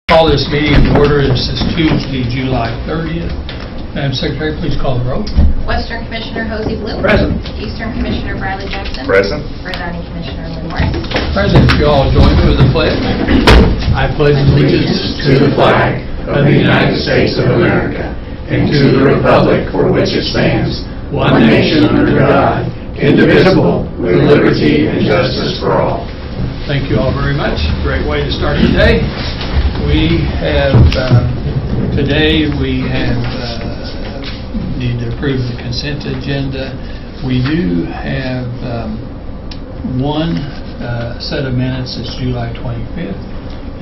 Call this meeting to order. This is Tuesday, July 30th. Madam Secretary, please call the roll. Western Commissioner Hosey Blue. Present. Eastern Commissioner Bradley Jackson. Present. Presiding Commissioner Lynn Morris. President, if you all join me with the pledge. I pledge allegiance to the flag of the United States of America and to the republic for which it stands, one nation under God, indivisible, with liberty and justice for all. Thank you all very much. Great way to start the day. Today we need to approve the consent agenda. We do have one set of minutes. It's July 25th.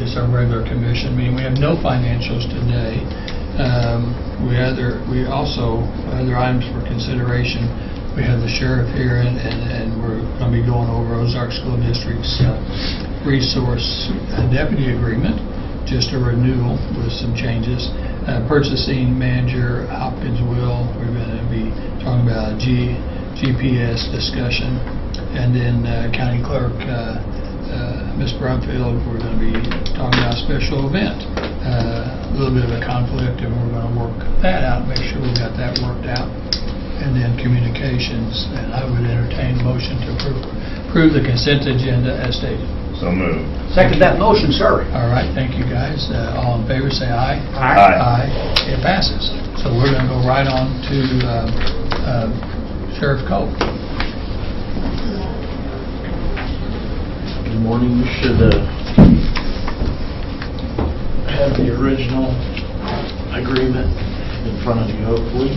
It's our regular commission meeting. We have no financials today. We also other items for consideration. We have the sheriff here, and we're going to be going over Ozark School District's resource deputy agreement, just a renewal with some changes. Purchasing manager Hopkins will. We're going to be talking about a GPS discussion, and then county clerk Ms. Brumfield. We're going to be talking about a special event. A little bit of a conflict, and we're going to work that out, make sure we got that worked out. And then communications, and I would entertain a motion to approve the consent agenda as stated. So moved. Second that motion, sir. All right, thank you guys. All in favor say aye. Aye. Aye. It passes. So we're going to go right on to Sheriff Cole. Good morning. You should have the original agreement in front of you, hopefully.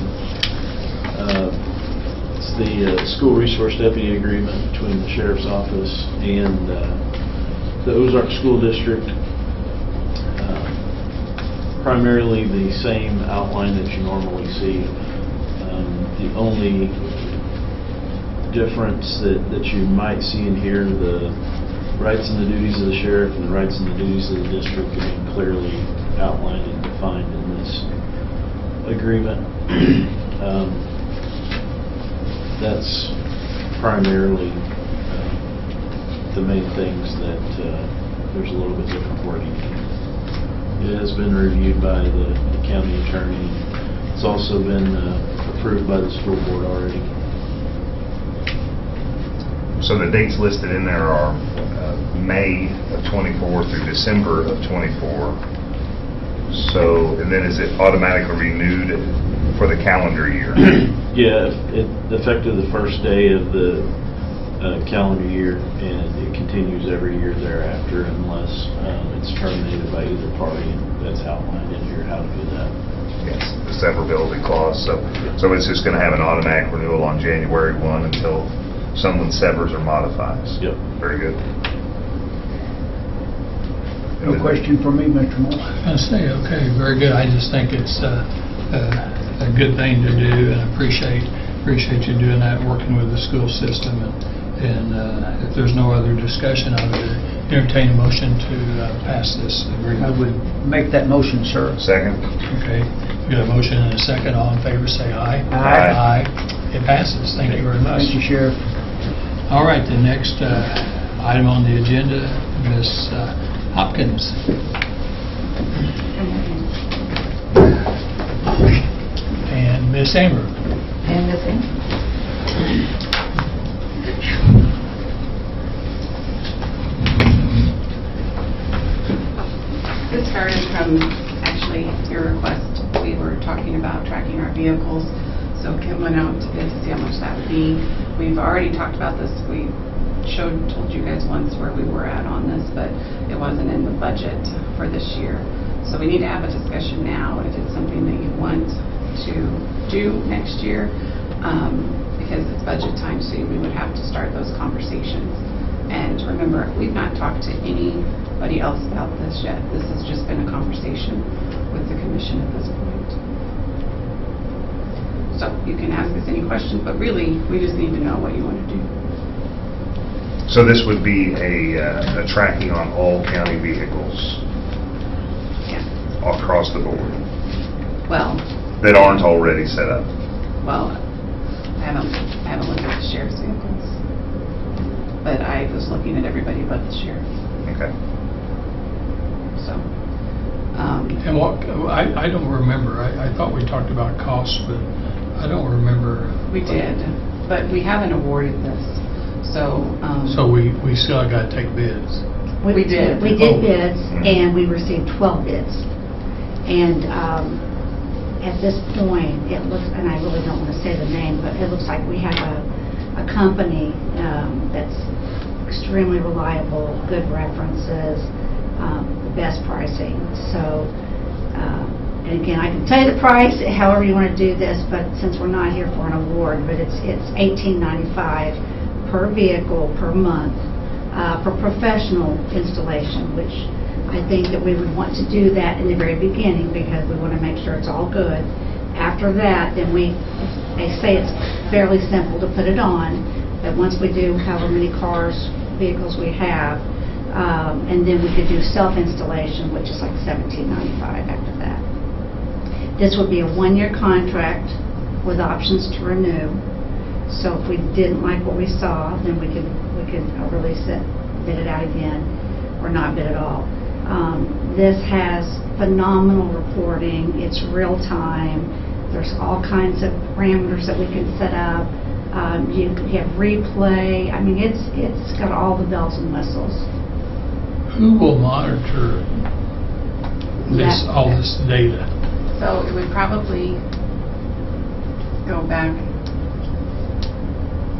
It's the school resource deputy agreement between the sheriff's office and the Ozark School District. Primarily the same outline that you normally see. The only difference that you might see in here, the rights and the duties of the sheriff and the rights and the duties of the district are being clearly outlined and defined in this agreement. That's primarily the main things that there's a little bit different wording. It has been reviewed by the county attorney. It's also been approved by the school board already. So the dates listed in there are May of 24 through December of 24. So, and then is it automatically renewed for the calendar year? Yeah, it effective the first day of the calendar year, and it continues every year thereafter unless it's terminated by either party. That's outlined in here how to do that. Yes, the severability clause. So it's just going to have an automatic renewal on January 1 until someone severs or modifies. Yep. Very good. No question for me, Mr. Moore. I was going to say, okay, very good. I just think it's a good thing to do, and appreciate you doing that, working with the school system. And if there's no other discussion, I would entertain a motion to pass this I agreement. would make that motion, sir. Second. Okay, we got a motion and a second. All in favor say aye. Aye. Aye. It passes. Thank you very much. Thank you, Sheriff. All right, the next item on the agenda, Ms. Hopkins. And Ms. Amber. And the same. This started from actually your request. We were talking about tracking our vehicles, so Kim went out to bid to see how much that would be. We've already talked about this. We told you guys once where we were at on this, but it wasn't in the budget for this year. So we need to have a discussion now if it's something that you want to do next year, because it's budget time soon. We would have to start those conversations. And remember, we've not talked to anybody else about this yet. This has just been a conversation with the commission at this point. So you can ask us any questions, but really, we just need to know what you want to do. So this would be a tracking on all county vehicles Yeah. across the board Well, that aren't already set up. well, I haven't looked at the sheriff's vehicles, but I was looking at everybody but the sheriff. Okay. So And what, I don't remember, I thought we talked about costs, but I don't remember. We did, but we haven't awarded this, so. So we still got to take bids. We did. We did Oh. bids, and we received 12 bids. And at this point, it looks, and I really don't want to say the name, but it looks like we have a company that's extremely reliable, good references, the best pricing. So, and again, I can tell you the price, however you want to do this, but since we're not here for an award, but it's $18.95 per vehicle per month for professional installation, which I think that we would want to do that in the very beginning because we want to make sure it's all good. After that, then they say it's fairly simple to put it on, that once we do however many vehicles we have, and then we could do self-installation, which is like $17.95 after that. This would be a one-year contract with options to renew. So if we didn't like what we saw, then we could release it, bid it out again, or not bid at all. This has phenomenal reporting. It's real time. There's all kinds of parameters that we can set up. You have replay. I mean, it's got all the bells and whistles. Who will monitor all this data? So it would probably go back,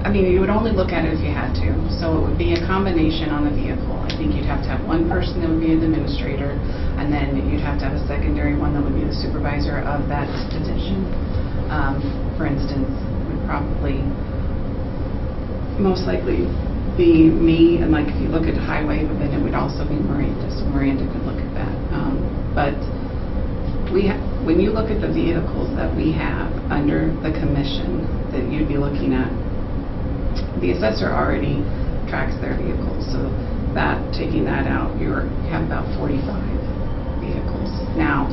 I mean, you would only look at it if you had to. So it would be a combination on the vehicle. I think you'd have to have one person that would be an administrator, and then you'd have to have a secondary one that would be the supervisor of that position. For instance, would probably most likely be me, and like if you look at highway, then it would also be Miranda, so Miranda could look at that. But when you look at the vehicles that we have under the commission that you'd be looking at, the assessor already tracks their vehicles, so taking that out, you have about 45 vehicles. Now,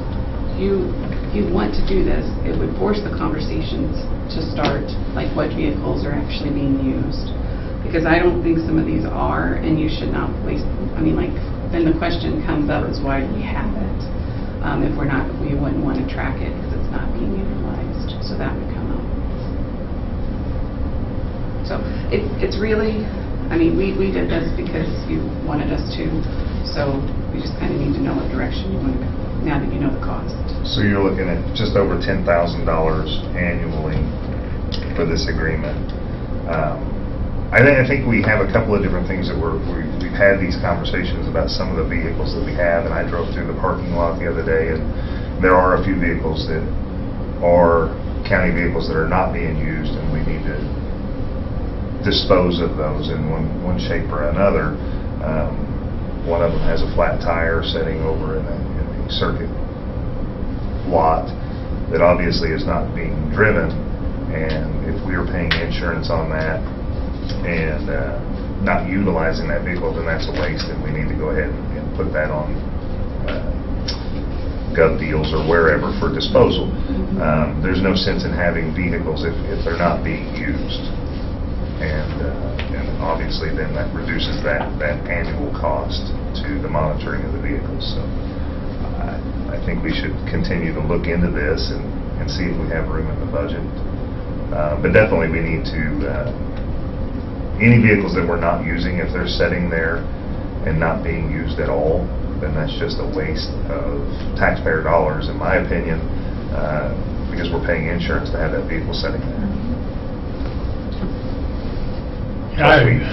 if you want to do this, it would force the conversations to start, like what vehicles are actually being used. Because I don't think some of these are, and you should not waste, I mean, like, then the question comes up is why do we have it? If we're not, we wouldn't want to track it because it's not being utilized, so that would come up. So it's really, I mean, we did this because you wanted us to, so we just kind of need to know what direction you want to go, now that you know the cost. So you're looking at just over $10,000 annually for this agreement. I think we have a couple of different things that we've had these conversations about some of the vehicles that we have, and I drove through the parking lot the other day, and there are a few vehicles that are county vehicles that are not being used, and we need to dispose of those in one shape or another. One of them has a flat tire sitting over in a circuit lot that obviously is not being driven, and if we are paying insurance on that and not utilizing that vehicle, then that's a waste, and we need to go ahead and put that on Gov Deals or wherever for disposal. There's no sense in having vehicles if they're not being used, and obviously then that reduces that annual cost to the monitoring of the vehicles. So I think we should continue to look into this and see if we have room in the budget. But definitely we need to any vehicles that we're not using, if they're sitting there and not being used at all, then that's just a waste of taxpayer dollars, in my opinion, because we're paying insurance to have that vehicle sitting there.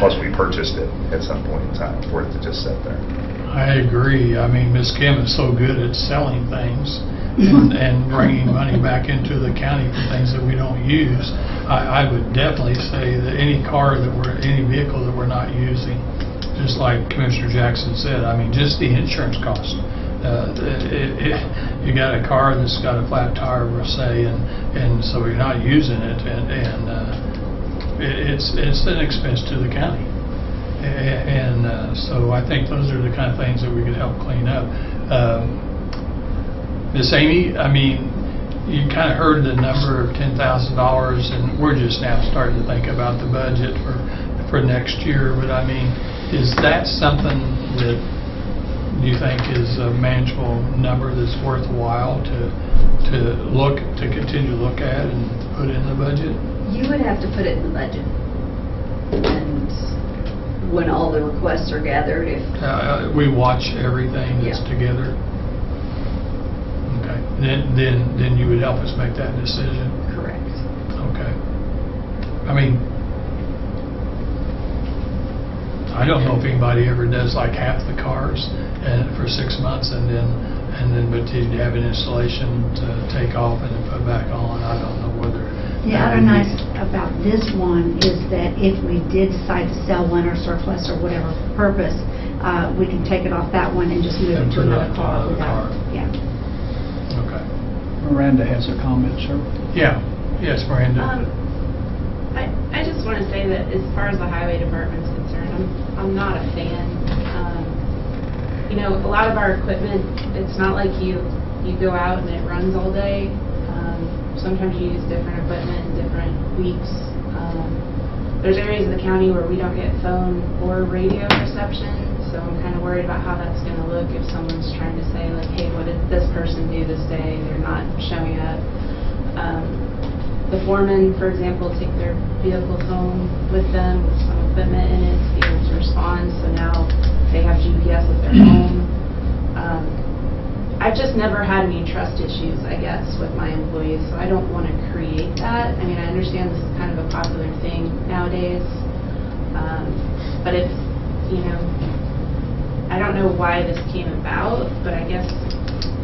Plus we purchased it at some point in time for it to just sit there. I agree. I mean, Ms. Kim is so good at selling things and bringing money back into the county for things that we don't use. I would definitely say that any vehicle that we're not using, just like Commissioner Jackson said, I mean, just the insurance cost. You got a car that's got a flat tire, we'll say, and so you're not using it, and it's an expense to the county. And so I think those are the kind of things that we could help clean up. Miss Amy, I mean, you kind of heard the number of $10,000, and we're just now starting to think about the budget for next year. But I mean, is that something do you think is a manageable number that's worthwhile to continue to look at and put in the budget? You would have to put it in the budget. And when all the requests are gathered, if, We watch everything that's Yeah. together? Okay, then you would help us make that decision? correct. Okay. I mean, I don't know if anybody ever does like half the cars and for 6 months and then but you'd have an installation to take off and then put back on. I don't know whether. The that other would be- nice about this one is that if we did decide to sell one or surplus or whatever purpose, we can take it off that one and just move And it to put it another up to car another without, car. yeah. Okay. Miranda has a comment, sir. Yeah, yes, Miranda. I just want to say that as far as the highway department's concerned, I'm not a fan. You know, a lot of our equipment, it's not like you go out and it runs all day. Sometimes you use different equipment in different weeks. There's areas of the county where we don't get phone or radio reception, so I'm kind of worried about how that's going to look if someone's trying to say, like, hey, what did this person do this day? They're not showing up. The foremen, for example, take their vehicles home with them with some equipment in it to be able to respond, so now they have GPS at their home. I've just never had any trust issues, I guess, with my employees, so I don't want to create that. I mean, I understand this is kind of a popular thing nowadays, but it's, you know, I don't know why this came about, but I guess,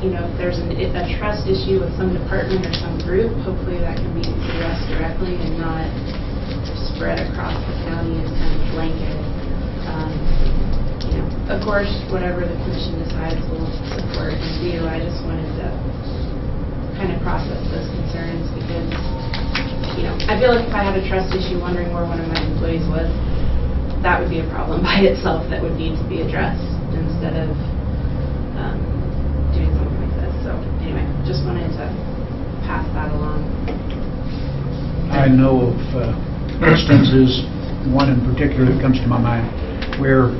you know, if there's a trust issue with some department or some group, hopefully that can be addressed directly and not spread across the county as kind of blanket. You know, of course, whatever the commission decides, we'll support and do. I just wanted to kind of process those concerns because, you know, I feel like if I had a trust issue wondering where one of my employees was, that would be a problem by itself that would need to be addressed instead of doing something like this. So anyway, just wanted to pass that along. I know of instances, one in particular that comes to my mind, where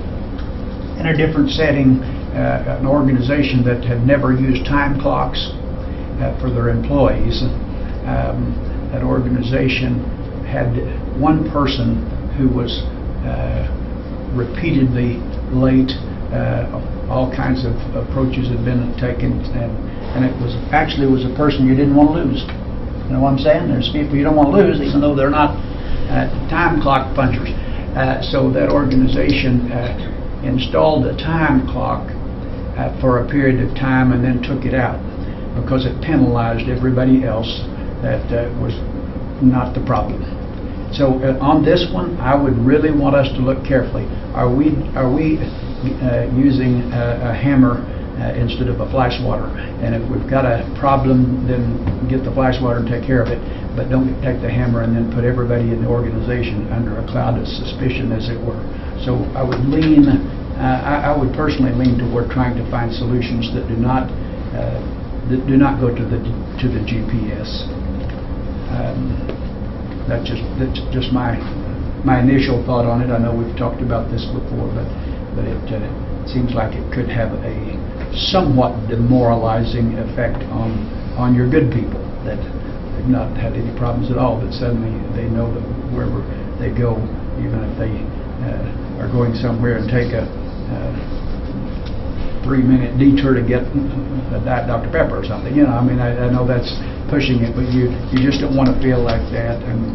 in a different setting, an organization that had never used time clocks for their employees, that organization had one person who was repeatedly late. All kinds of approaches had been taken, and it was actually was a person you didn't want to lose. You know what I'm saying? There's people you don't want to lose, even though they're not time clock punchers. So that organization installed a time clock for a period of time and then took it out because it penalized everybody else that was not the problem. So on this one, I would really want us to look carefully. Are we using a hammer instead of a flash water? And if we've got a problem, then get the flash water and take care of it. But don't take the hammer and then put everybody in the organization under a cloud of suspicion, as it were. So I would lean, I would personally lean toward trying to find solutions that do not go to the GPS. That's just my initial thought on it. I know we've talked about this before, but it seems like it could have a somewhat demoralizing effect on your good people that have not had any problems at all, but suddenly they know that wherever they go, even if they are going somewhere and take a 3-minute detour to get a Diet Dr. Pepper or something, you know, I mean, I know that's pushing it, but you just don't want to feel like that. And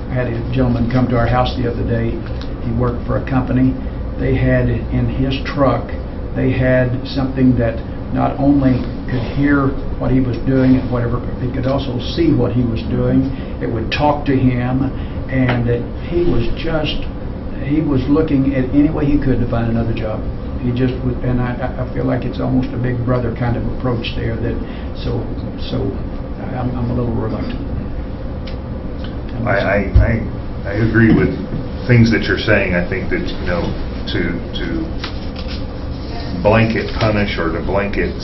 I had a gentleman come to our house the other day. He worked for a company. They had in his truck, they had something that not only could hear what he was doing and whatever, but it could also see what he was doing. It would talk to him, and he was looking at any way he could to find another job. He just would, and I feel like it's almost a big brother kind of approach there. That so I'm a little reluctant. I agree with things that you're saying. I think that, you know, to blanket punish or to blanket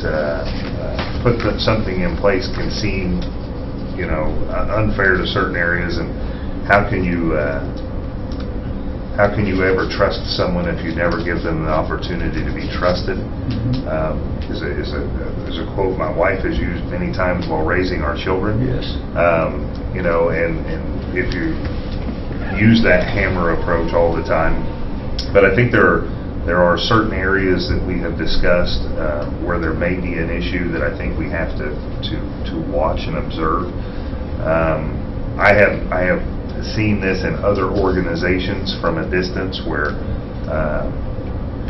put something in place can seem, you know, unfair to certain areas. And how can you how can you ever trust someone if you never give them the opportunity to be trusted? Is a quote my wife has used many times while raising our children. Yes. You know, and if you use that hammer approach all the time, but I think there are certain areas that we have discussed where there may be an issue that I think we have to watch and observe. I have seen this in other organizations from a distance where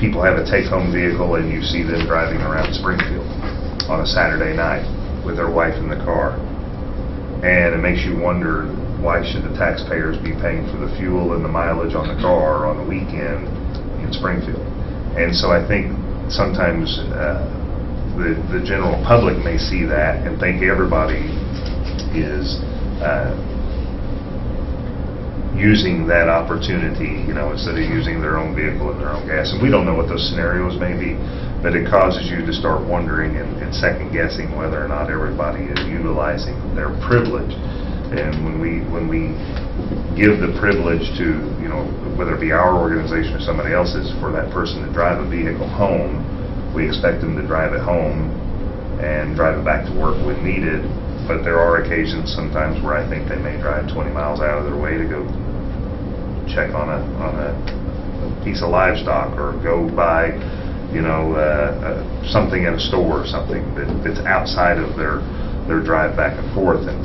people have a take-home vehicle and you see them driving around Springfield on a Saturday night with their wife in the car. And it makes you wonder, why should the taxpayers be paying for the fuel and the mileage on the car on the weekend in Springfield? And so I think sometimes the general public may see that and think everybody is using that opportunity, you know, instead of using their own vehicle and their own gas. And we don't know what those scenarios may be, but it causes you to start wondering and second guessing whether or not everybody is utilizing their privilege. And when we give the privilege to, you know, whether it be our organization or somebody else's, for that person to drive a vehicle home, we expect them to drive it home and drive it back to work when needed. But there are occasions sometimes where I think they may drive 20 miles out of their way to go check on a piece of livestock, or go buy, you know, something at a store or something that's outside of their drive back and forth. And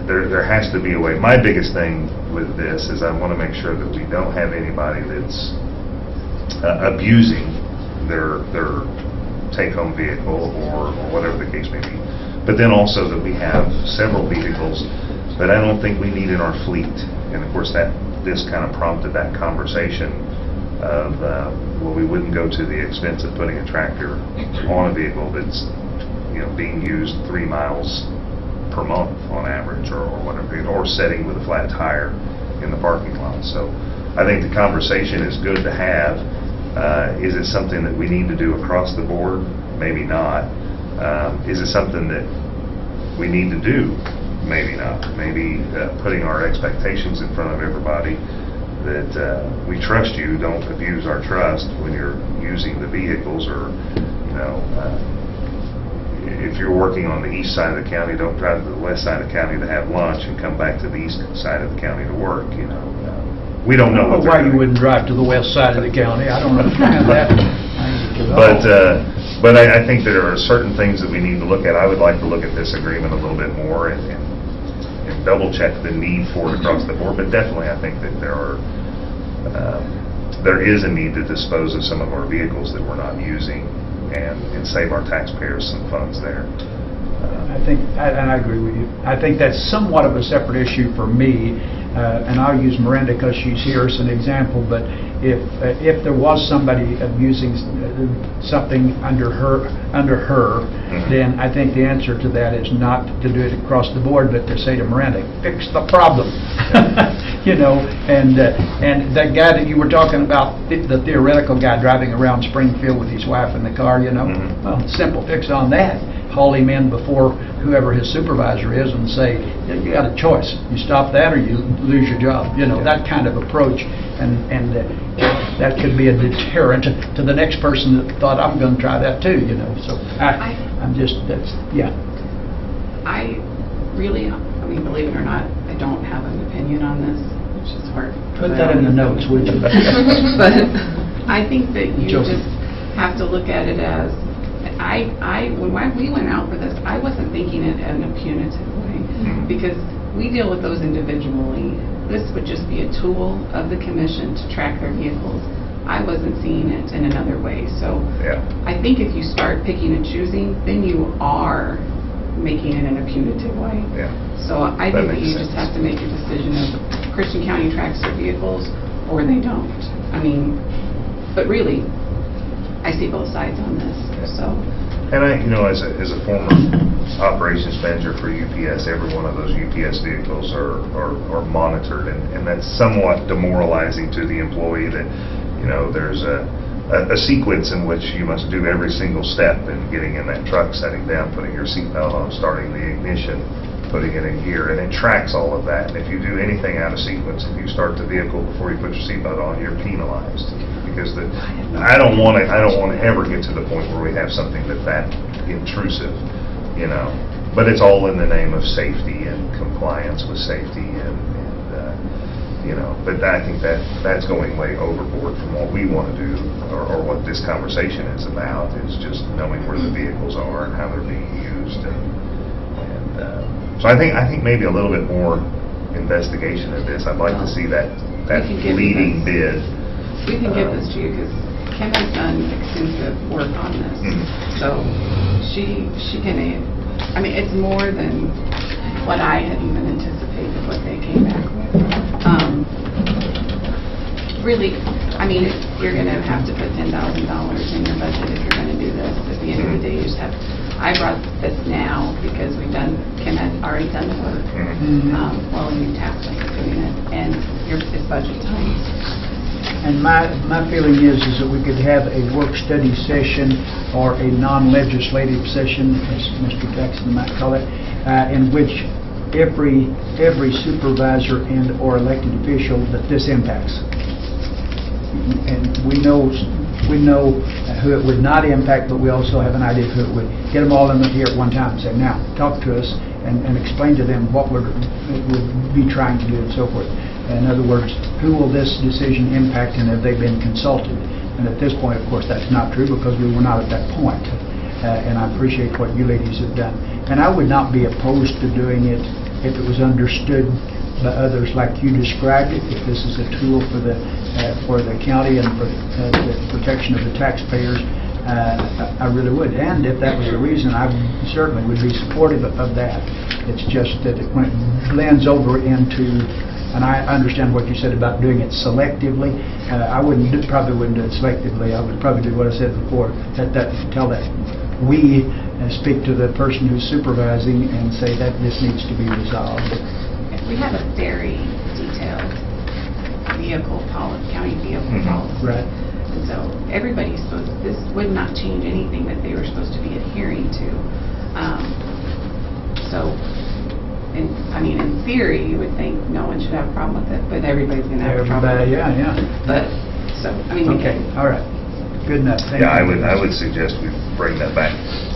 there has to be a way. My biggest thing with this is I want to make sure that we don't have anybody that's abusing their take-home vehicle or whatever the case may be. But then also that we have several vehicles that I don't think we need in our fleet. And of course this kind of prompted that conversation of, well, we wouldn't go to the expense of putting a tractor on a vehicle that's, you know, being used 3 miles per month on average, or whatever, or sitting with a flat tire in the parking lot. So I think the conversation is good to have. Is it something that we need to do across the board? Maybe not. Is it something that we need to do? Maybe not. Maybe putting our expectations in front of everybody that we trust you, don't abuse our trust when you're using the vehicles, or, you know, if you're working on the east side of the county, don't drive to the west side of the county to have lunch and come back to the east side of the county to work, you know. We don't know what why you wouldn't drive to the west side of the county. I don't understand that. But I think there are certain things that we need to look at. I would like to look at this agreement a little bit more and double check the need for it across the board. But definitely I think that there is a need to dispose of some of our vehicles that we're not using and save our taxpayers some funds there. I think, and I agree with you, I think that's somewhat of a separate issue for me, and I'll use Miranda because she's here as an example, but if there was somebody abusing something under her, then I think the answer to that is not to do it across the board, but to say to Miranda, fix the problem. You know, and that guy that you were talking about, the theoretical guy driving around Springfield with his wife in the car, you know, well, simple fix on that. Haul him in before whoever his supervisor is and say, you got a choice. You stop that or you lose your job. You know, that kind of approach. And that could be a deterrent to the next person that thought, I'm going to try that too, you know. So I'm just, that's, yeah. I really, I mean, believe it or not, I don't have an opinion on this, which is hard. Put that in the notes, would you? But I think that you just have to look at it as, when we went out for this, I wasn't thinking it in a punitive way, because we deal with those individually. This would just be a tool of the commission to track their vehicles. I wasn't seeing it in another way. So I think if you start picking and choosing, then you are making it in a punitive way. So I think that you just have to make a decision of Christian County tracks their vehicles or they don't. I mean, but really, I see both sides on this. So, and I, you know, as a former operations manager for UPS, every one of those UPS vehicles are monitored, and that's somewhat demoralizing to the employee that, you know, there's a sequence in which you must do every single step in getting in that truck, setting down, putting your seatbelt on, starting the ignition, putting it in gear, and it tracks all of that. And if you do anything out of sequence, if you start the vehicle before you put your seatbelt on, you're penalized. Because I don't want to ever get to the point where we have something that intrusive, you know. But it's all in the name of safety and compliance with safety, and you know. But I think that's going way overboard from what we want to do, or what this conversation is about. Is just knowing where the vehicles are and how they're being used, and so I think maybe a little bit more investigation of this. I'd like to see that leading bid. We can give this to you because Kim has done extensive work on this. So she can, I mean, it's more than what I had even anticipated, what they came back with. Really, I mean, you're going to have to put $10,000 in your budget if you're going to do this. At the end of the day, you just have, I brought this now because Kim had already done the work. Well, you tasked us with doing it, and it's budget time. And my feeling is that we could have a work study session or a non-legislative session, as Mr. Jackson might call it, in which every supervisor and or elected official that this impacts. And we know who it would not impact, but we also have an idea of who it would. Get them all in here at one time and say, now, talk to us and explain to them what we'll be trying to do and so forth. In other words, who will this decision impact, and have they been consulted? And at this point, of course, that's not true because we were not at that point. And I appreciate what you ladies have done. And I would not be opposed to doing it if it was understood by others like you described it, if this is a tool for the county and for the protection of the taxpayers. I really would. And if that was the reason, I certainly would be supportive of that. It's just that when it blends over into, and I understand what you said about doing it selectively. I probably wouldn't do it selectively. I would probably do what I said before. Tell that we speak to the person who's supervising and say that this needs to be resolved. We have a very detailed county vehicle policy. Right. And so this would not change anything that they were supposed to be adhering to. In theory, you would think no one should have a problem with it, but everybody's going to have a problem with it. Yeah. But, okay, all right. Good enough. Thank you. I would suggest we bring that back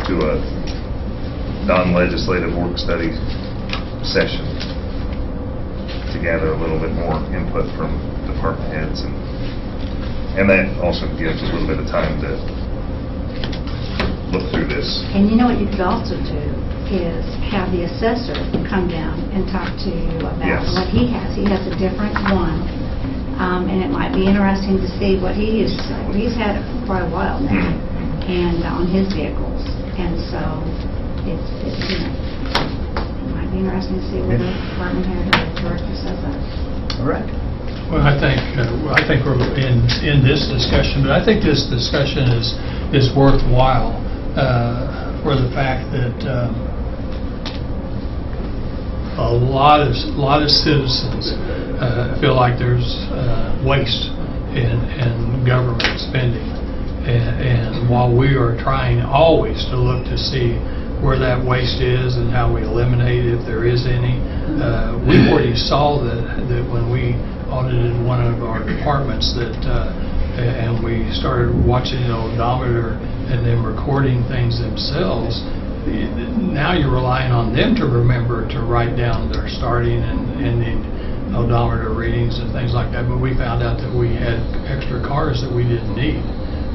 to a non-legislative work study session to gather a little bit more input from department heads, and that also gives a little bit of time to look through this. And you know what you could also do is have the assessor come down and talk to you about what he has. He has a different one, and it might be interesting to see what he uses. He's had it for quite a while now, and on his vehicles, and so it might be interesting to see what the department head or director says that. All right. Well, I think we're in this discussion, but I think this discussion is worthwhile for the fact that a lot of citizens feel like there's waste in government spending, and while we are trying always to look to see where that waste is and how we eliminate it if there is any, we already saw that when we audited one of our departments and we started watching the odometer and then recording things themselves. Now you're relying on them to remember to write down their starting and ending odometer readings and things like that. But we found out that we had extra cars that we didn't need,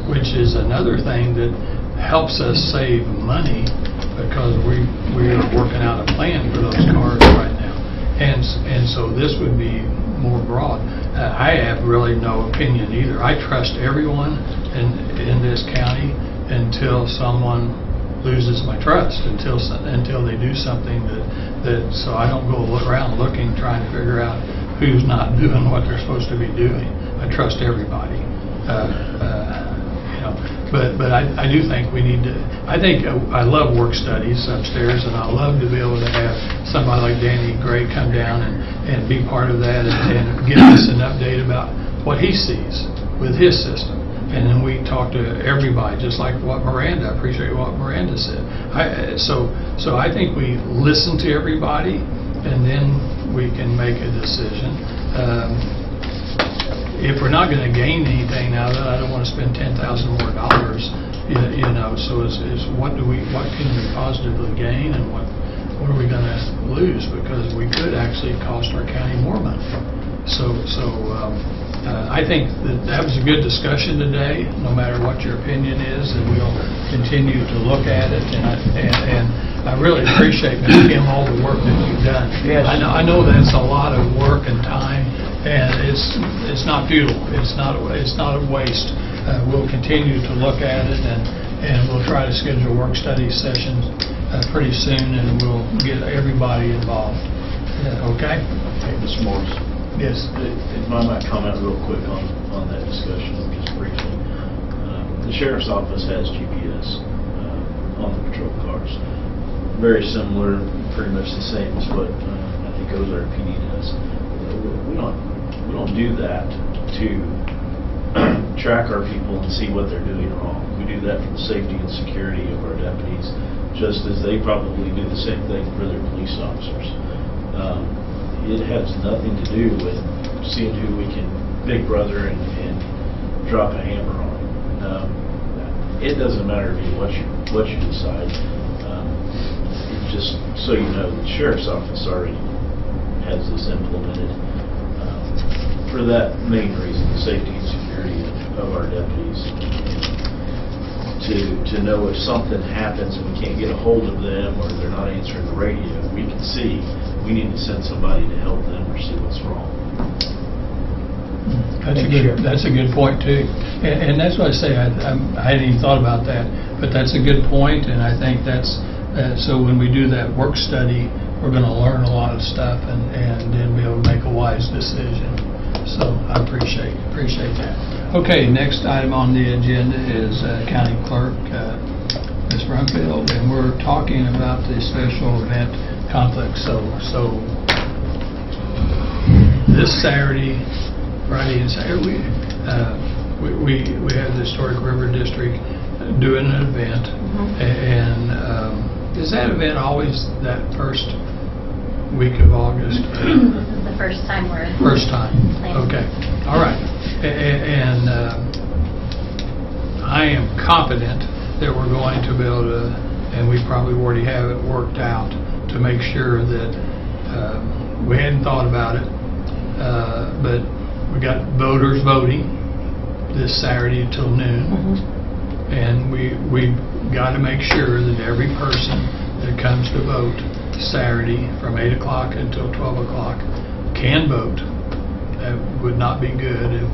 which is another thing that helps us save money because we are working out a plan for those cars right now. And so this would be more broad. I have really no opinion either. I trust everyone in this county until someone loses my trust, until they do something that so I don't go around looking, trying to figure out who's not doing what they're supposed to be doing. I trust everybody. But I do think we need to, I love work studies upstairs, and I love to be able to have somebody like Danny Gray come down and be part of that and give us an update about what he sees with his system. and then we talk to everybody, just like what Miranda, I appreciate what Miranda said. So I think we listen to everybody, and then we can make a decision. If we're not going to gain anything out of it, I don't want to spend $10,000 more dollars, you know, so it's what can we positively gain, and what are we going to lose, because we could actually cost our county more money. I think that was a good discussion today, no matter what your opinion is, and we'll continue to look at it. And I really appreciate, Mr. Kim, all the work that you've done. Yes. I know that's a lot of work and time, and it's not futile. It's not a waste. We'll continue to look at it, and we'll try to schedule work study sessions pretty soon, and we'll get everybody involved. Okay? Hey, Mr. Morris. Yes. If I might comment real quick on that discussion, just briefly. The sheriff's office has GPS on the patrol cars. Very similar, pretty much the same as what I think Ozark PD does. We don't do that to track our people and see what they're doing wrong. We do that for the safety and security of our deputies, just as they probably do the same thing for their police officers. It has nothing to do with seeing who we can big brother and drop a hammer on. It doesn't matter to me what you decide. Just so you know, the sheriff's office already has this implemented for that main reason, the safety and security of our deputies. To know if something happens and we can't get a hold of them, or they're not answering the radio, we can see we need to send somebody to help them or see what's wrong. That's a good point too, and that's what I say. I hadn't even thought about that, but that's a good point, and I think that's so when we do that work study, we're going to learn a lot of stuff, and then be able to make a wise decision. So I appreciate that. Okay, next item on the agenda is County Clerk, Ms. Brumfield, and we're talking about the special event conflict. So this Saturday, Friday and Saturday, we have the Historic River District doing an event, and is that event always that first week of August? This is the first time we're... First time, planning. okay, all right. And I am confident that we're going to be able to, and we probably already have it worked out, to make sure that we hadn't thought about it, but we got voters voting this Saturday till noon, and we've got to make sure that every person that comes to vote Saturday from 8 o'clock until 12 o'clock can vote. That would not be good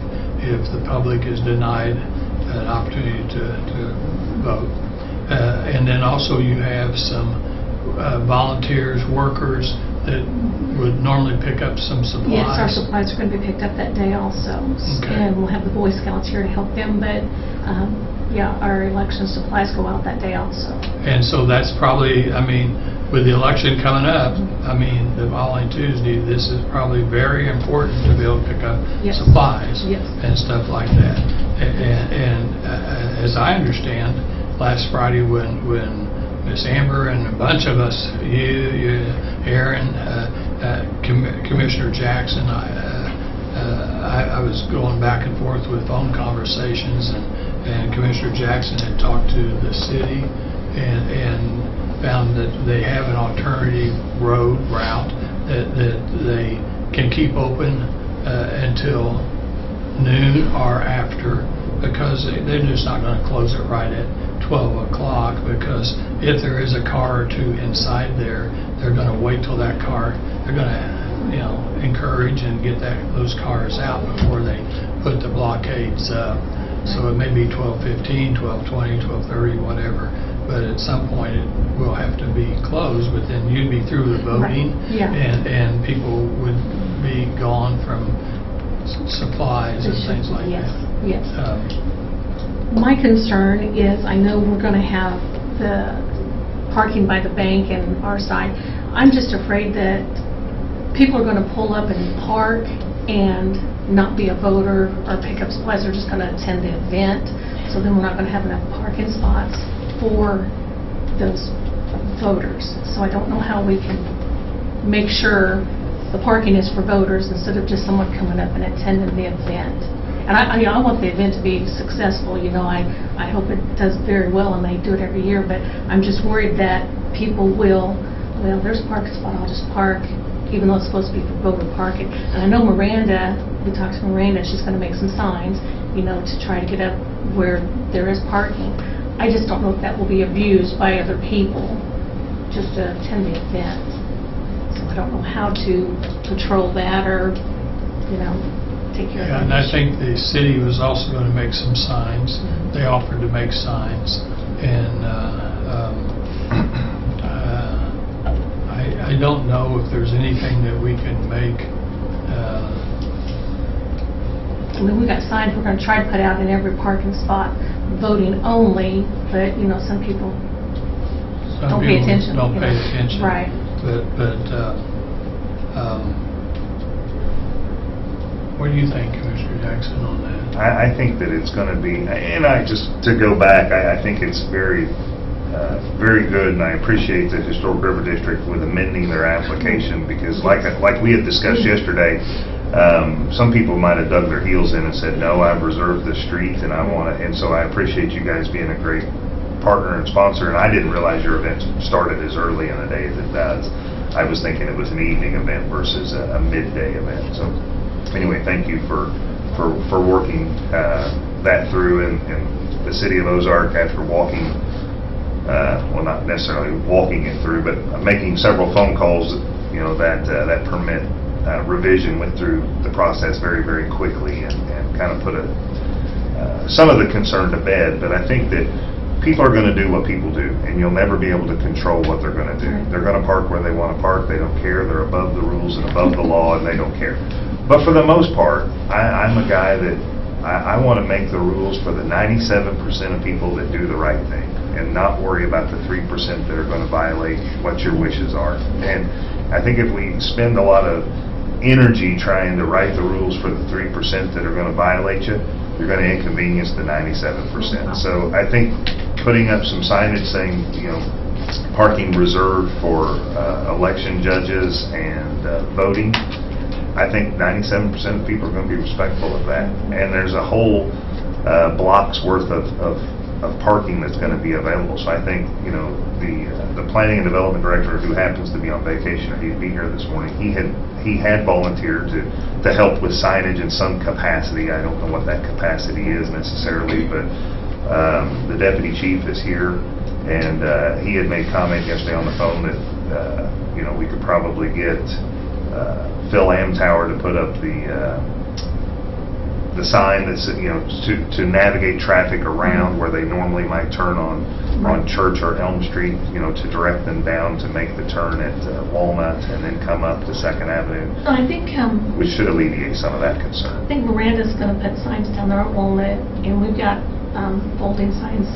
if the public is denied an opportunity to vote. And then also you have some volunteers, workers that would normally pick up some supplies. Yes, our supplies are going to be picked up that day also. Okay. And we'll have the Boy Scouts here to help them, but yeah, our election supplies go out that day also. And so that's probably, I mean, with the election coming up, I mean, the following Tuesday, this is probably very important to be able to pick up Yes. supplies Yes. and stuff like that. And as I understand, last Friday when Miss Amber and a bunch of us, you Aaron, Commissioner Jackson, I was going back and forth with phone conversations, and Commissioner Jackson had talked to the city and found that they have an alternative route that they can keep open until noon or after, because they're just not going to close it right at 12 o'clock, because if there is a car or two inside there, they're going to wait till that car, they're going to encourage and get those cars out before they put the blockades up. So it may be 12:15, 12:20, 12:30, whatever, but at some point it will have to be closed, but then you'd be through the voting, Right. Yeah. and people would be gone from supplies and things like Yes, that. yes. My concern is, I know we're going to have the parking by the bank and our side. I'm just afraid that people are going to pull up and park and not be a voter or pick up supplies. They're just going to attend the event. So then we're not going to have enough parking spots for those voters. So I don't know how we can make sure the parking is for voters instead of just someone coming up and attending the event. And I want the event to be successful. I hope it does very well, and they do it every year. But I'm just worried that people will, well, there's a parking spot, I'll just park, even though it's supposed to be for voter parking. And I know Miranda, we talked to Miranda, she's going to make some signs, to try to get up where there is parking. I just don't know if that will be abused by other people just to attend the event. So I don't know how to control that or, take care of that. And I think the city was also going to make some signs. They offered to make signs, and I don't know if there's anything that we can make. We've got signs we're going to try to put out in every parking spot, voting only, but, some people Some don't pay people attention. Don't pay attention. Right. But what do you think, Commissioner Jackson, on that? I think that it's going to be, and to go back, I think it's very good, and I appreciate the Historic River District with amending their application, because like we had discussed yesterday, some people might have dug their heels in and said, no, I've reserved the street, and and so I appreciate you guys being a great partner and sponsor, and I didn't realize your event started as early in the day as it does. I was thinking it was an evening event versus a midday event. So anyway, thank you for working that through, and the city of Ozark, after walking, well, not necessarily walking it through, but making several phone calls, that permit revision went through the process very, very quickly, and kind of put some of the concern to bed. But I think that people are going to do what people do, and you'll never be able to control what they're going to do. They're going to park where they want to park. They don't care. They're above the rules and above the law, and they don't care. But for the most part, I'm a guy that I want to make the rules for the 97% of people that do the right thing, and not worry about the 3% that are going to violate what your wishes are. And I think if we spend a lot of energy trying to write the rules for the 3% that are going to violate you, you're going to inconvenience the 97%. So I think putting up some signage saying, parking reserved for election judges and voting, I think 97% of people are going to be respectful of that. And there's a whole block's worth of parking that's going to be available. So I think, the planning and development director, who happens to be on vacation, or he'd be here this morning, he had volunteered to help with signage in some capacity. I don't know what that capacity is necessarily, but the deputy chief is here, and he had made comment yesterday on the phone that we could probably get Phil Amtower to put up the sign that's to navigate traffic around where they normally might turn on Church or Elm Street, to direct them down to make the turn at Walnut and then come up to 2nd Avenue. I think which should alleviate some of that concern. I think Miranda's going to put signs down there at Walnut, and we've got folding signs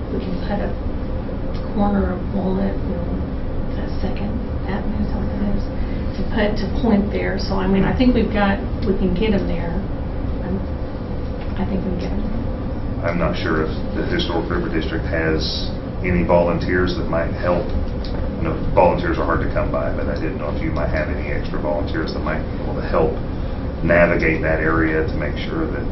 we can put at the corner of Walnut and 2nd Avenue, is that what it is, to point there. So I think we can get them there. I think we can get them. I'm not sure if the Historic River District has any volunteers that might help. Volunteers are hard to come by, but I didn't know if you might have any extra volunteers that might be able to help navigate that area to make sure that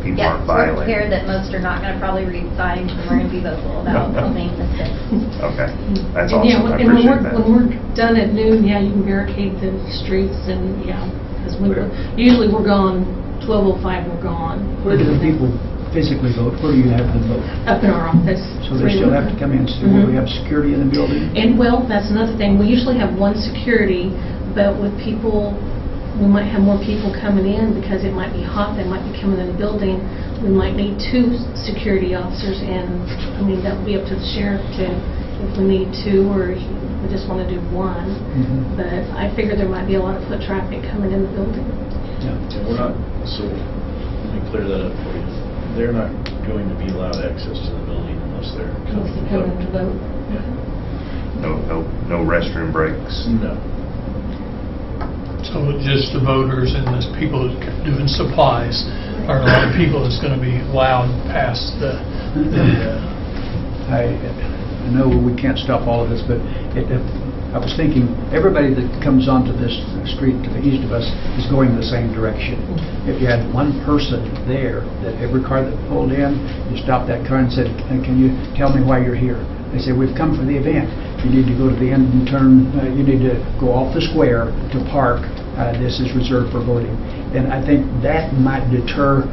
people aren't violating. We're prepared that most are not going to probably read signs, and we're going to be vocal about making mistakes. Okay, that's And awesome. I and appreciate that. when we're done at noon, you can barricade the streets, and because usually we're gone 12:05. We're gone. Where do the people physically vote? Where do you have them vote? Up in our office. So they still have to come in. So will we have security in the building? And that's another thing. We usually have one security, but with people, we might have more people coming in because it might be hot. They might be coming in the building. We might need 2 security officers, and that would be up to the sheriff if we need 2, or we just want to do 1. But I figure there might be a lot of foot traffic coming in the building. Yeah, we're not, so let me clear that up for you. They're not going to be allowed access to the building unless they're coming Coming to vote. Yeah. No restroom breaks. No. So just the voters and the people doing supplies are a lot of people that's going to be allowed past the I know we can't stop all of this, but I was thinking, everybody that comes onto this street to the east of us is going the same direction. If you had one person there, that every car that pulled in, you stopped that car and said, can you tell me why you're here? They say, we've come for the event. You need to go to the end and turn, you need to go off the square to park. This is reserved for voting. And I think that might deter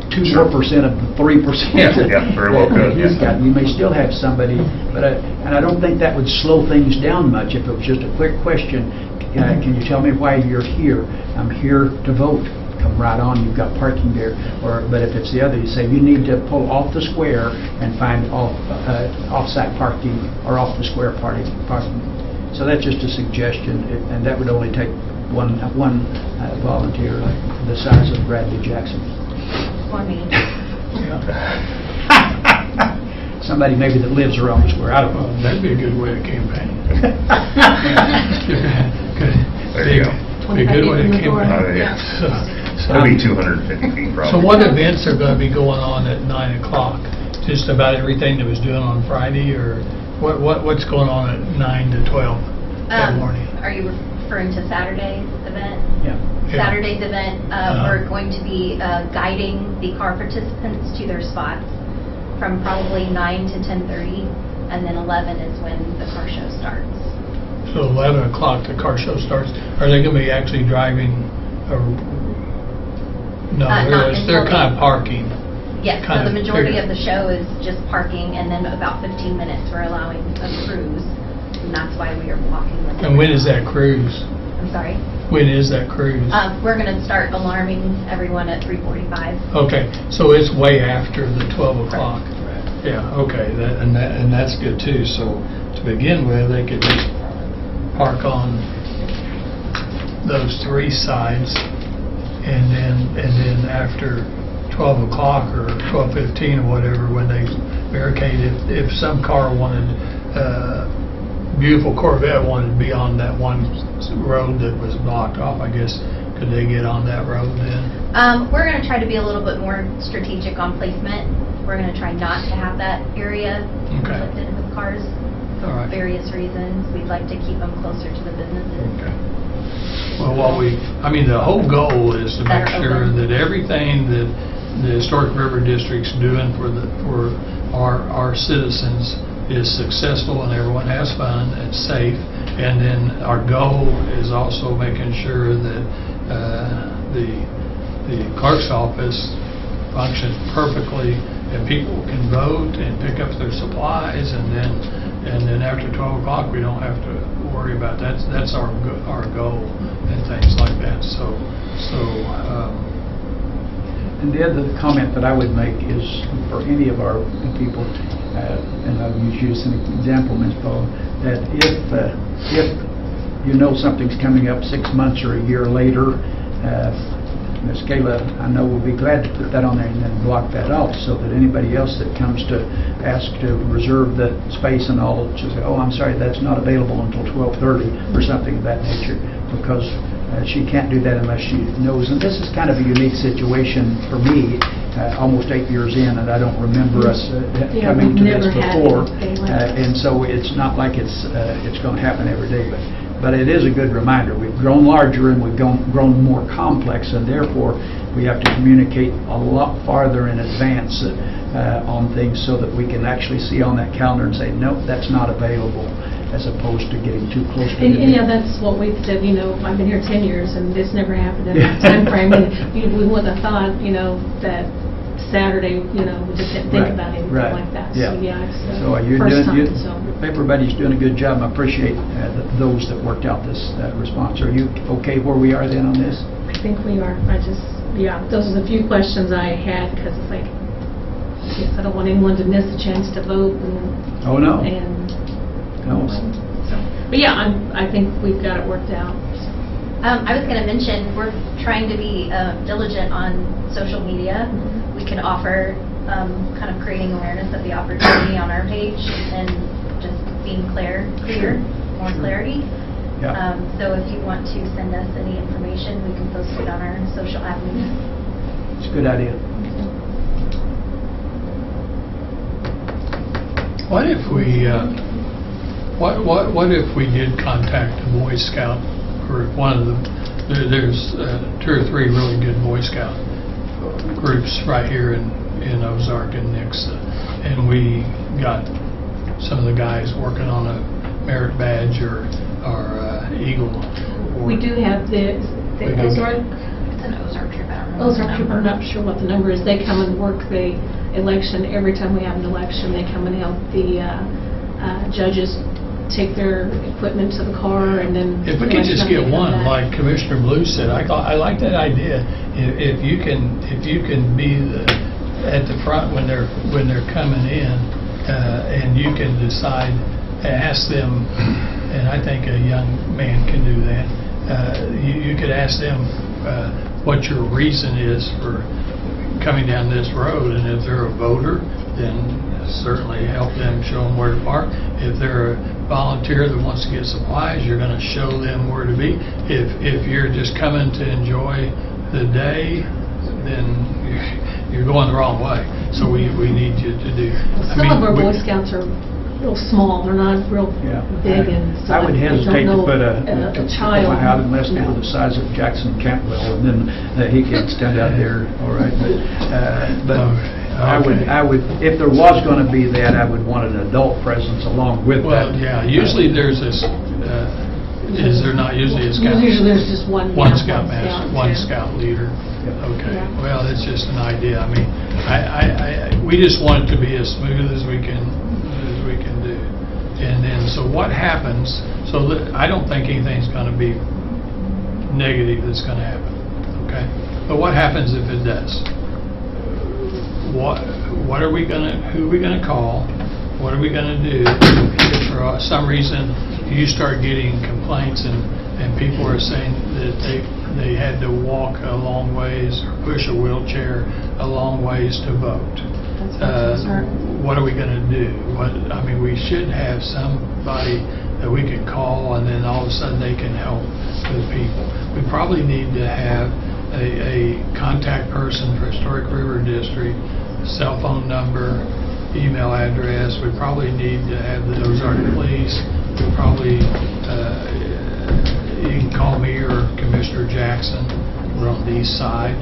2% more of the 3%. Yeah, very well could, that he's yeah. got. You may still have somebody, but and I don't think that would slow things down much if it was just a quick question. Can you tell me why you're here? I'm here to vote. Come right on. You've got parking there. But if it's the other, you say you need to pull off the square and find off-site parking or off the square parking. So that's just a suggestion, and that would only take one volunteer, like the size of Bradley Jackson. For me. Somebody maybe that lives around the square. I don't know. That'd be a good way to campaign. There you go. Be a good way to campaign. Yeah. So- It'll be 250 feet probably. So what events are going to be going on at 9 o'clock? Just about everything that was doing on Friday, or what's going on at 9 to 12 that morning? Are you referring to Saturday's event? Yeah. Saturday's event, we're going to be guiding the car participants to their spots from probably 9 to 10:30, and then 11 is when the car show starts. So 11 o'clock the car show starts. Are they going to be actually driving? No, Not they're until kind of parking. Yes, so Kind the of majority figured. of the show is just parking, and then about 15 minutes we're allowing a cruise, and that's why we are blocking the... And when is that cruise? I'm sorry? When is that cruise? We're going to start alarming everyone at 3:45. Okay, so it's way after the 12 o'clock. Yeah, okay, and that's good too. So to begin with, they could just park on those three sides, and then after 12 o'clock or 12:15 or whatever, when they barricade, if some car wanted, beautiful Corvette wanted to be on that one road that was blocked off, I guess, could they get on that road then? We're going to try to be a little bit more strategic on placement. We're going to try not to have that area Okay. conflicted with cars All for right. various reasons. We'd like to keep them closer to the businesses. Okay. Well, the whole goal is to make That are sure open. that everything that the Historic River District's doing for our citizens is successful and everyone has fun and safe. And then our goal is also making sure that the clerk's office functions perfectly and people can vote and pick up their supplies, and then after 12 o'clock we don't have to worry about that. That's our goal and things like that. And the other comment that I would make is for any of our people, and I'll use you as an example, Ms. Paul, that if you know something's coming up 6 months or a year later, Ms. Kayla, I know will be glad to put that on there and then block that off, so that anybody else that comes to ask to reserve the space and all, she'll say, oh, I'm sorry, that's not available until 12:30 or something of that nature, because she can't do that unless she knows. And this is kind of a unique situation for me, almost 8 years in, and I don't remember us coming to this before. And so it's not like it's going to happen every day, but it is a good reminder. We've grown larger and we've grown more complex, and therefore we have to communicate a lot farther in advance on things so that we can actually see on that calendar and say, nope, that's not available, as opposed to getting too close to And the yeah, that's what we've said, I've been here 10 years and this never happened in that time frame. And we wouldn't have thought, that Saturday, we just didn't think about anything like that. So yeah, it's So you're first doing, time. everybody's doing a good job. I appreciate those that worked out this response. Are you okay where we are then on this? I think we are. Those are the few questions I had, because it's like, yes, I don't want anyone to miss a chance to vote. Oh, no. So, but yeah, I think we've got it worked out. I was going to mention, we're trying to be diligent on social media. We can offer kind of creating awareness of the opportunity on our page and just being clear, more clarity. Yeah. So if you want to send us any information, we can post it on our social avenues. It's a good idea. What if we, what if we did contact the Boy Scout group? One of them, there's 2 or 3 really good Boy Scout groups right here in Ozark and Nixa, and we got some of the guys working on a merit badge or Eagle. We do have the We do. Ozark. It's an Ozark trip, I don't know. Ozark Troop, I'm not sure what the number is. They come and work the election. Every time we have an election, they come and help the judges take their equipment to the car and then... If we could just get one, like Commissioner Blue said, I like that idea. If you can be at the front when they're coming in, and you can decide, ask them, and I think a young man can do that. You could ask them what your reason is for coming down this road, and if they're a voter, then certainly help them, show them where to park. If they're a volunteer that wants to get supplies, you're going to show them where to be. If you're just coming to enjoy the day, then you're going the wrong way. So we need you to do. Some of our Boy Scouts are real small. They're not real big, and so I would hesitate to put a child out unless they were the size of Jackson Campbell, and then he can stand out there, all right. But I would, if there was going to be that, I would want an adult presence along with that. Well, yeah, usually there's this, is there not usually a scout? Usually there's just one Scout master, one scout leader. Okay, Yeah. well, it's just an idea. I mean, we just want it to be as smooth as we can do. And then, so what happens, I don't think anything's going to be negative that's going to happen, okay? But what happens if it does? What are we going to, who are we going to call? What are we going to do if for some reason you start getting complaints and people are saying that they had to walk a long ways or push a wheelchair a long ways to vote? What are we going to do? I mean, we should have somebody that we can call, and then all of a sudden they can help the people. We probably need to have a contact person for Historic River District, cell phone number, email address. We probably need to have the Ozark Police. We probably, you can call me or Commissioner Jackson. We're on the east side.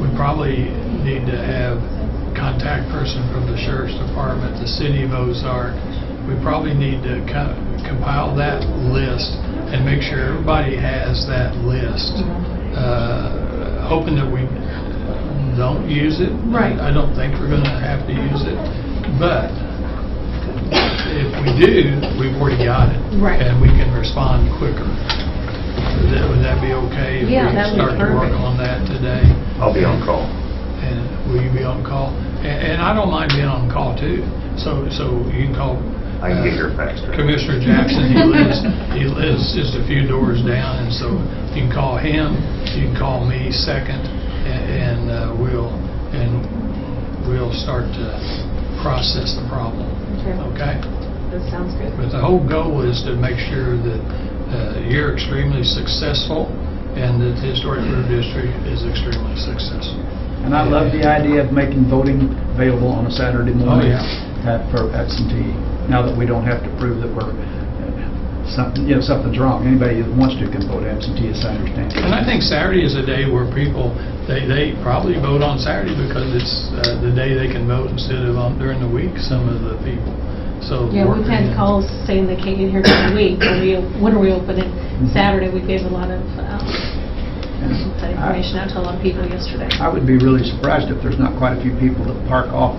We probably need to have a contact person from the Sheriff's Department, the City of Ozark. We probably need to compile that list and make sure everybody has that list. Hoping that we don't use it. Right. I don't think we're going to have to use it. But if we do, we've already got it. Right. And we can respond quicker. Would that be okay if Yeah, we that would be start to work perfect. on that today? I'll be on call. And will you be on call? And I don't mind being on call too. So you can call. I can get your fax straight. Commissioner Jackson. He lives just a few doors down, and so you can call him. You can call me second, and we'll start to process the problem. Okay. That sounds good. But the whole goal is to make sure that you're extremely successful, and that the Historic River District is extremely successful. And I love the idea of making voting available on a Saturday morning for absentee. Now that we don't have to prove that we're something's wrong. Anybody that wants to can vote absentee, as I understand. And I think Saturday is a day where people they probably vote on Saturday because it's the day they can vote instead of during the week. Some of the people. So Yeah, we've had calls saying they can't get here during the week. When are we opening? Saturday, we gave a lot of that information out to a lot of people yesterday. I would be really surprised if there's not quite a few people that park off,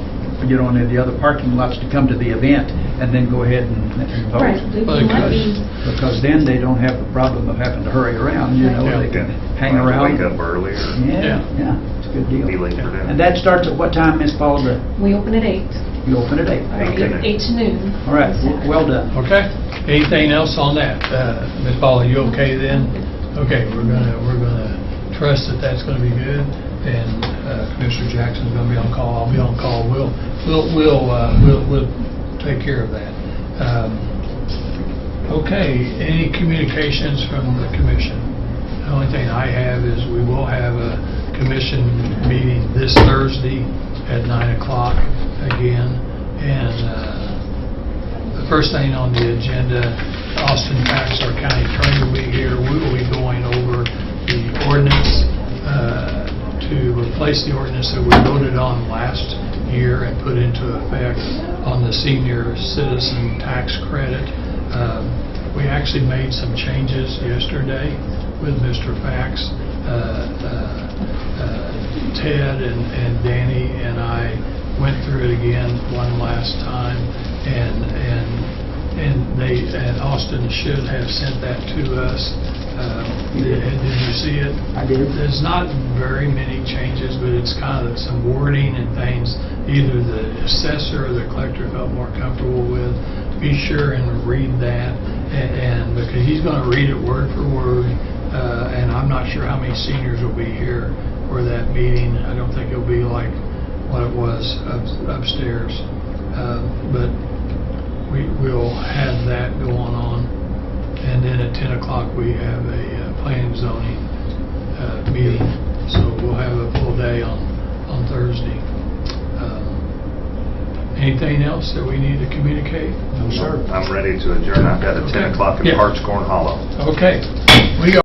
get on the other parking lots to come to the event and then go ahead and vote. Right. Well, We might be- Because then they don't have the problem of having to hurry around, Yeah. they can hang around. Wake up earlier. Yeah, it's a good Be deal. late for dinner. And that starts at what time, Ms. Paula? We open at 8. You open at 8? Okay. 8 to noon. All right, on Saturday. well done. Okay. Anything else on that, Ms. Paula? You okay then? Okay, we're gonna trust that that's gonna be good, and Commissioner Jackson's gonna be on call. I'll be on call. We'll take care of that. Okay, any communications from the commission? The only thing I have is we will have a commission meeting this Thursday at 9 o'clock again. And the first thing on the agenda, Austin Pax, our county attorney, will be here. We will be going over the ordinance to replace the ordinance that we voted on last year and put into effect on the senior citizen tax credit. We actually made some changes yesterday with Mr. Fax. Ted and Danny and I went through it again one last time, and Austin should have sent that to us. Did you see it? I did. There's not very many changes, but it's kind of some wording and things either the assessor or the collector felt more comfortable with. Be sure and read that, and because he's going to read it word for word, and I'm not sure how many seniors will be here for that meeting. I don't think it'll be like what it was upstairs, but we'll have that going on. And then at 10 o'clock we have a planning zoning meeting, so we'll have a full day on Thursday. Anything else that we need to communicate? No, sir. I'm ready to adjourn. I've got a 10 Okay. o'clock at Yeah. Hartscorn Hollow. Okay. We are